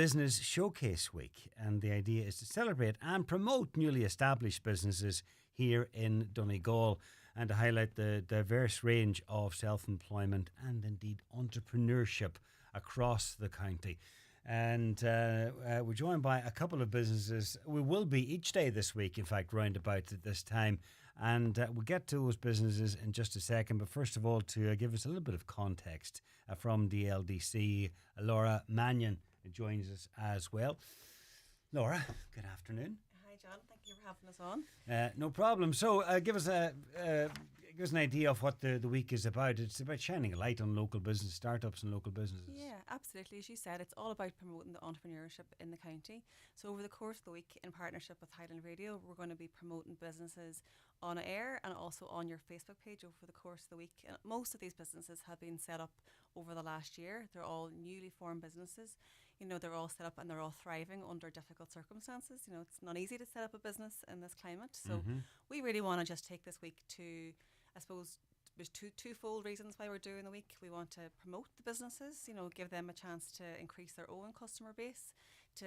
Business Showcase Week, and the idea is to celebrate and promote newly established businesses here in Donegal and to highlight the diverse range of self-employment and indeed entrepreneurship across the county. And we're joined by a couple of businesses. We will be each day this week, in fact, round about at this time. And we'll get to those businesses in just a second. But first of all, to give us a little bit of context from DLDC, Laura Mannion joins us as well. Laura, good afternoon. Hi, John. Thank you for having us on. No problem. So give us an idea of what the week is about. It's about shining a light on local business, startups and local businesses. Yeah, absolutely. As you said, it's all about promoting the entrepreneurship in the county. So over the course of the week, in partnership with Highland Radio, we're going to be promoting businesses on air and also on your Facebook page over the course of the week. And most of these businesses have been set up over the last year. They're all newly formed businesses. You know, they're all set up and they're all thriving under difficult circumstances. You know, it's not easy to set up a business in this climate. So we really want to just take this week to, I suppose, there's twofold reasons why we're doing the week. We want to promote the businesses, you know, give them a chance to increase their own customer base, to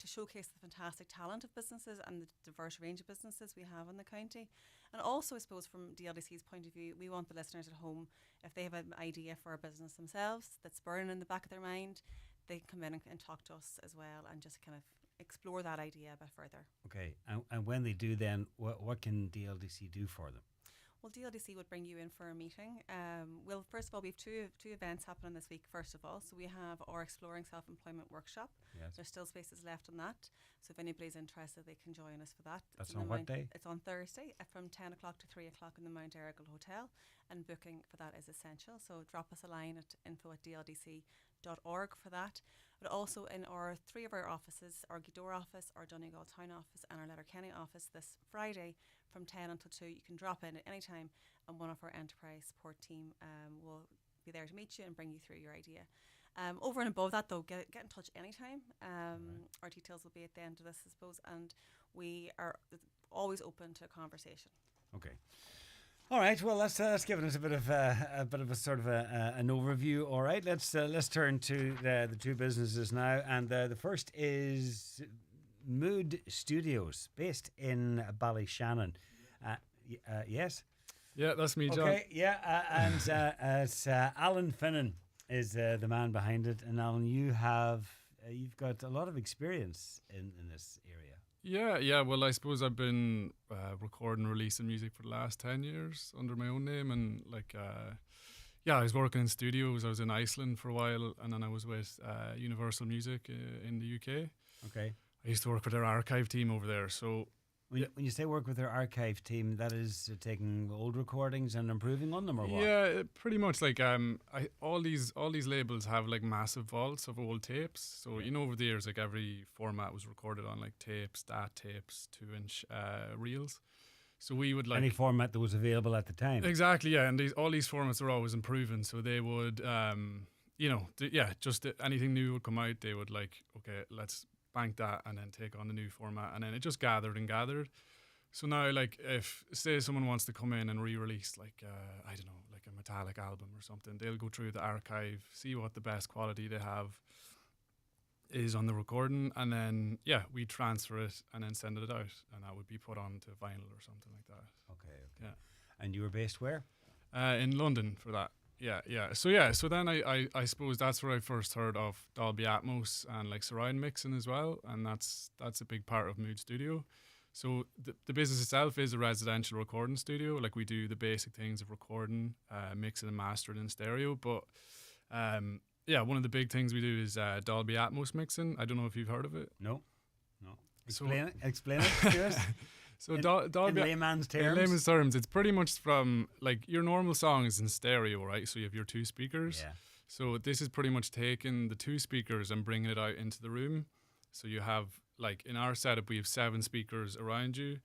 showcase the fantastic talent of businesses and the diverse range of businesses we have in the county. And also, I suppose, from DLDC's point of view, we want the listeners at home, if they have an idea for a business themselves that's burning in the back of their mind, they can come in and talk to us as well and just kind of explore that idea a bit further. Okay, and when they do then, what can DLDC do for them? Well, DLDC would bring you in for a meeting. Well, first of all, we have two events happening this week, first of all. So we have our Exploring Self-Employment Workshop. Yes. There's still spaces left on that. So if anybody's interested, they can join us for that. That's on what day? It's on Thursday from 10 o'clock to 3 o'clock in the Mount Errigal Hotel. And booking for that is essential. So drop us a line at info@dldc.org for that. But also in three of our offices, our Gweedore office, our Donegal Town office and our Letterkenny office this Friday from 10 until 2. You can drop in at any time and one of our enterprise support team will be there to meet you and bring you through your idea. Over and above that though, get in touch anytime. Our details will be at the end of this, I suppose, and we are always open to a conversation. Okay. All right. Well, let's give us a bit of a sort of an overview. All right. Let's turn to the two businesses now, and the first is Mood Studios, based in Ballyshannon. Yes. Yeah, that's me, John. Okay. Yeah, and it's Alan Finnan is the man behind it, and Alan, you've got a lot of experience in this area. Yeah. Well, I suppose I've been recording and releasing music for the last 10 years under my own name. And I was working in studios. I was in Iceland for a while. And then I was with Universal Music in the UK. Okay. I used to work with their archive team over there. So when you say work with their archive team, that is taking old recordings and improving on them, or what? Yeah, pretty much. Like all these labels have like massive vaults of old tapes. So you know, over the years, like every format was recorded on like tapes, DAT tapes, 2-inch reels. So we would like any format that was available at the time. Exactly, yeah. And all these formats are always improving. So they would, just anything new would come out. They would like, okay, let's bank that and then take on the new format, and then it just gathered and gathered. So now, like, if say someone wants to come in and re-release like I don't know, like a Metallic album or something, they'll go through the archive, see what the best quality they have is on the recording, and then we transfer it and then send it out, and that would be put on to vinyl or something like that. Okay. Yeah. And you were based where? In London for that. Yeah. So then I suppose that's where I first heard of Dolby Atmos and like surround mixing as well, and that's a big part of Mood Studio. So the business itself is a residential recording studio. Like we do the basic things of recording, mixing and mastering in stereo. But one of the big things we do is Dolby Atmos mixing. I don't know if you've heard of it. No. Explain it to us. So Dolby, in layman's terms? In layman's terms, it's pretty much from, like, your normal song is in stereo, right? So you have your two speakers. Yeah. So this is pretty much taking the two speakers and bringing it out into the room. So you have, like, in our setup, we have 7 speakers around you,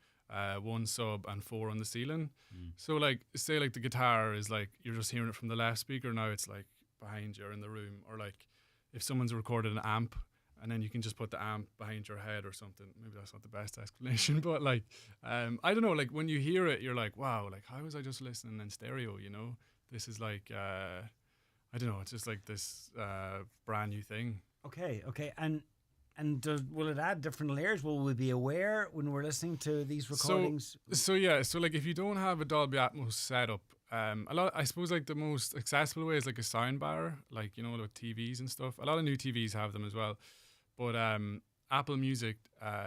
1 sub and 4 on the ceiling. So, like, say, like, the guitar is, like, you're just hearing it from the left speaker. Now it's, like, behind you or in the room. Or, like, if someone's recorded an amp, and then you can just put the amp behind your head or something. Maybe that's not the best explanation, but like, I don't know, like when you hear it, you're like, wow, like how was I just listening in stereo, you know? This is like, I don't know, it's just like this brand new thing. Okay. And And will it add different layers? Will we be aware when we're listening to these recordings? So like if you don't have a Dolby Atmos setup, I suppose like the most accessible way is like a sound bar, like with TVs and stuff. A lot of new TVs have them as well, but Apple Music,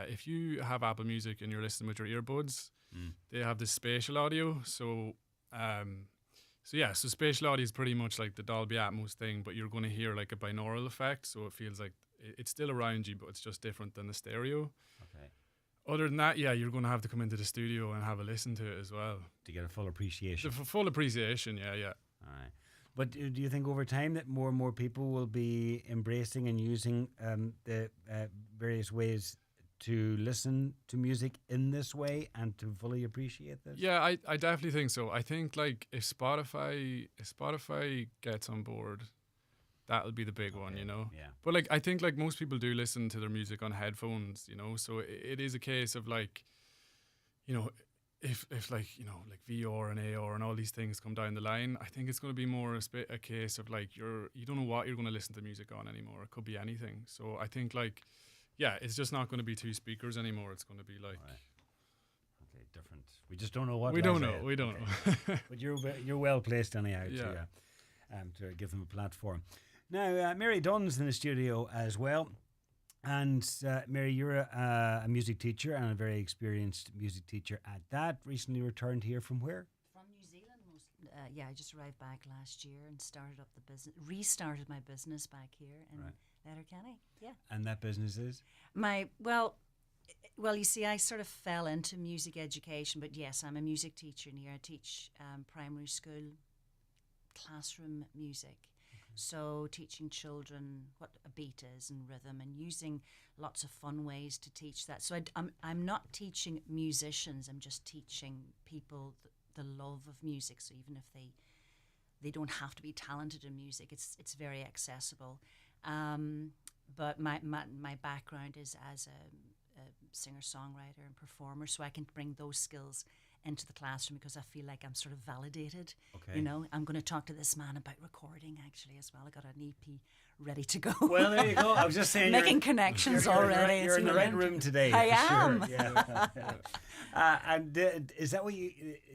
if you have Apple Music and you're listening with your earbuds, they have this spatial audio. So spatial audio is pretty much like the Dolby Atmos thing, but you're going to hear like a binaural effect, so it feels like it's still around you, but it's just different than the stereo. Okay. Other than that, you're going to have to come into the studio and have a listen to it as well. To get a full appreciation. Full appreciation, yeah. All right. But do you think over time that more and more people will be embracing and using the various ways to listen to music in this way and to fully appreciate this? Yeah, I definitely think so. I think like if Spotify gets on board, that'll be the big one, Yeah. But like I think like most people do listen to their music on headphones, so it is a case of like, if like like VR and AR and all these things come down the line, I think it's going to be more a case of like you don't know what you're going to listen to music on anymore. It could be anything. So I think like, yeah, it's just not going to be two speakers anymore. It's going to be like, okay, different. We just don't know what. We don't know. We don't know. But you're well placed anyhow to give them a platform. Now, Mary Dunn's in the studio as well. And Mary, you're a music teacher and a very experienced music teacher at that. Recently returned here from where? From New Zealand. I just arrived back last year and restarted my business back here in Letterkenny. Yeah. And that business is? Well, you see, I sort of fell into music education, but yes, I'm a music teacher here. I teach primary school classroom music. So teaching children what a beat is and rhythm, and using lots of fun ways to teach that. So I'm not teaching musicians. I'm just teaching people the love of music. So even if they don't have to be talented in music, it's very accessible. But my background is as a singer-songwriter and performer, so I can bring those skills into the classroom because I feel like I'm sort of validated. Okay. I'm going to talk to this man about recording actually as well. I got an EP ready to go. Well, there you go. I was just saying, making connections already. You're in the right room today. I am. Sure. Yeah. And is that what you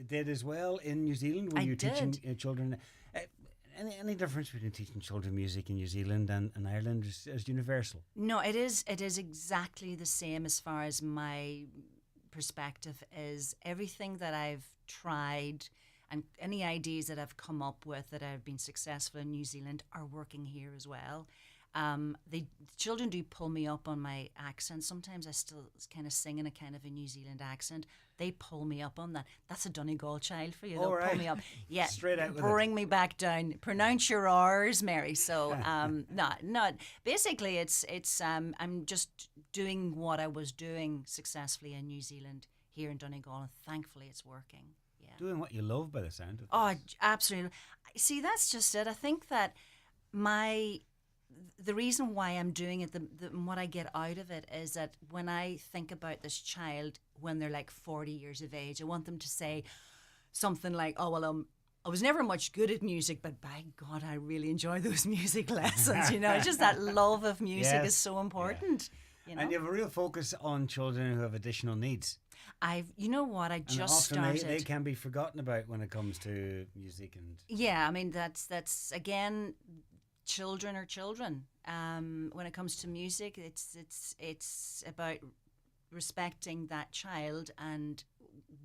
did as well in New Zealand? Were you teaching children? Any difference between teaching children music in New Zealand and Ireland is universal? No, it is exactly the same as far as my perspective is. Everything that I've tried and any ideas that I've come up with that have been successful in New Zealand are working here as well. The children do pull me up on my accent. Sometimes I still kind of sing in a kind of a New Zealand accent. They pull me up on that. That's a Donegal child for you. They'll pull me up. Yeah, straight out with bring me back down. Pronounce your R's, Mary. So not. Basically, it's I'm just doing what I was doing successfully in New Zealand here in Donegal, and thankfully it's working. Yeah, doing what you love by the sound of it. Oh, absolutely. See, that's just it. I think that the reason why I'm doing it, what I get out of it is that when I think about this child when they're like 40 years of age, I want them to say something like, oh, well, I was never much good at music, but by God, I really enjoy those music lessons. It's just that love of music is so important. Yeah. And you have a real focus on children who have additional needs. You know what, I just often started. They can be forgotten about when it comes to music and. Yeah, I mean that's again. Children are children. When it comes to music, it's about respecting that child and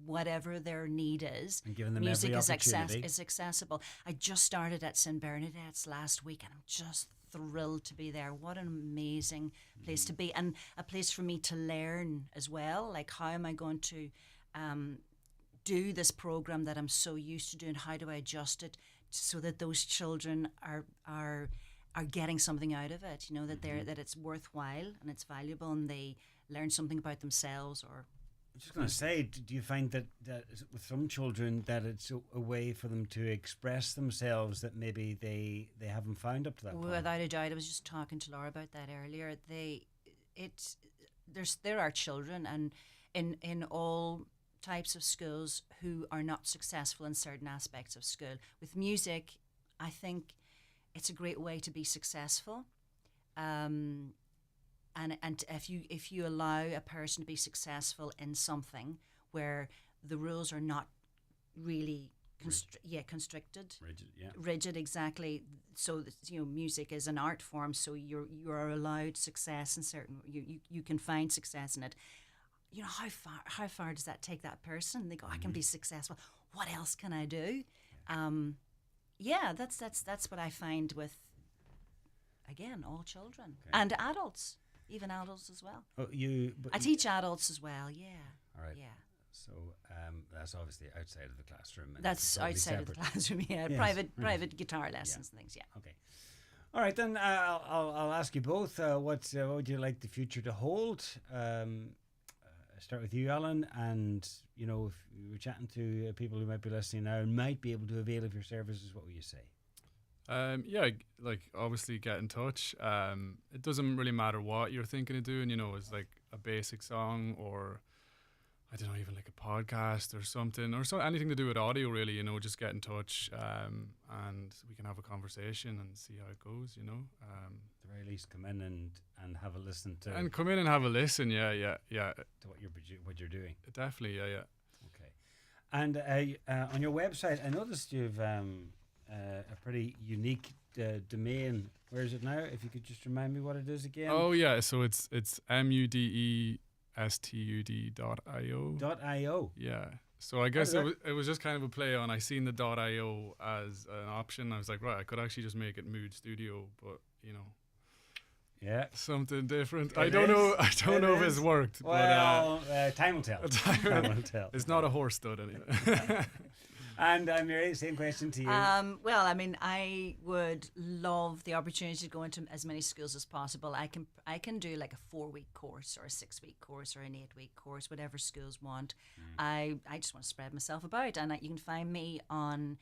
whatever their need is. And giving them music every opportunity. is accessible. I just started at St Bernadette's last week, and I'm just thrilled to be there. What an amazing place to be, and a place for me to learn as well. Like, how am I going to do this program that I'm so used to doing? How do I adjust it so that those children are getting something out of it, that that it's worthwhile and it's valuable, and they learn something about themselves? Or I'm just going to say, do you find that with some children that it's a way for them to express themselves that maybe they haven't found up to that point? Without a doubt. I was just talking to Laura about that earlier. There are children, and in all types of schools, who are not successful in certain aspects of school. With music, I think it's a great way to be successful. And and if you allow a person to be successful in something where the rules are not really constricted, rigid, exactly. So music is an art form, so you are allowed success in certain. You can find success in it. How far does that take that person? They go, I can be successful. What else can I do? That's what I find with, again, all children and adults, even adults as well. I teach adults as well. Yeah. All right. Yeah. So that's obviously outside of the classroom. And that's outside of the classroom. Yeah. Yes. Private guitar lessons and things. Yeah. Okay. All right, then I'll ask you both. What would you like the future to hold? Start with you, Alan, and if you were chatting to people who might be listening now and might be able to avail of your services, what would you say? Obviously get in touch. It doesn't really matter what you're thinking of doing, it's like a basic song, or I don't know, even like a podcast or something, or anything to do with audio really, just get in touch, and we can have a conversation and see how it goes, At the very least, come in and have a listen to. And come in and have a listen, yeah. To what you're doing. Definitely, yeah. Okay. And on your website, I noticed you've a pretty unique domain. Where is it now? If you could just remind me what it is again. Oh yeah, so it's mudestud.io. .io. Yeah. So I guess it was just kind of a play on. I seen the .io as an option. I was like, right, I could actually just make it Mood Studio, but yeah, something different. I don't know if it's worked. Well, but, time will tell. Time will tell. It's not a horse stud anyway. And Mary, same question to you. Well, I would love the opportunity to go into as many schools as possible. I can do like a 4-week course or a 6-week course or an 8-week course, whatever schools want. I just want to spread myself about, and you can find me on.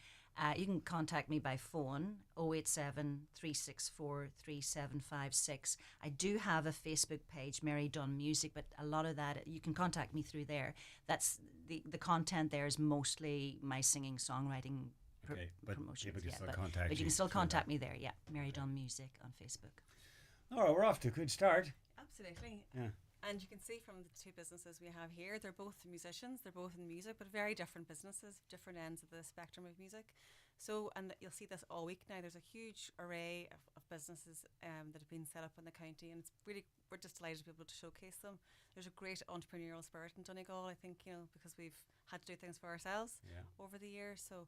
You can contact me by phone, 087 364 3756. I do have a Facebook page, Mary Dunn Music, but a lot of that, you can contact me through there. That's the content there is mostly my singing, songwriting promotions. But you can still contact me there, Mary Dunn Music on Facebook. All right, we're off to a good start. Absolutely. Yeah. And you can see from the two businesses we have here, they're both musicians, they're both in music, but very different businesses, different ends of the spectrum of music. So, and you'll see this all week now, there's a huge array of businesses that have been set up in the county, and we're just delighted to be able to showcase them. There's a great entrepreneurial spirit in Donegal, I think, because we've had to do things for ourselves over the years. So,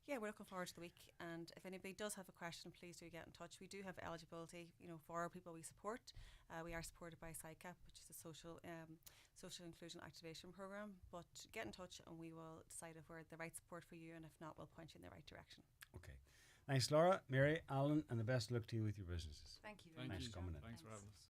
yeah, we're looking forward to the week, and if anybody does have a question, please do get in touch. We do have eligibility, for our people we support. We are supported by SICAP, which is a social inclusion activation program. But get in touch, and we will decide if we're the right support for you, and if not, we'll point you in the right direction. Okay. Thanks, Laura, Mary, Alan, and the best of luck to you with your businesses. Thank you very much. Thanks for coming in. Thanks for having us.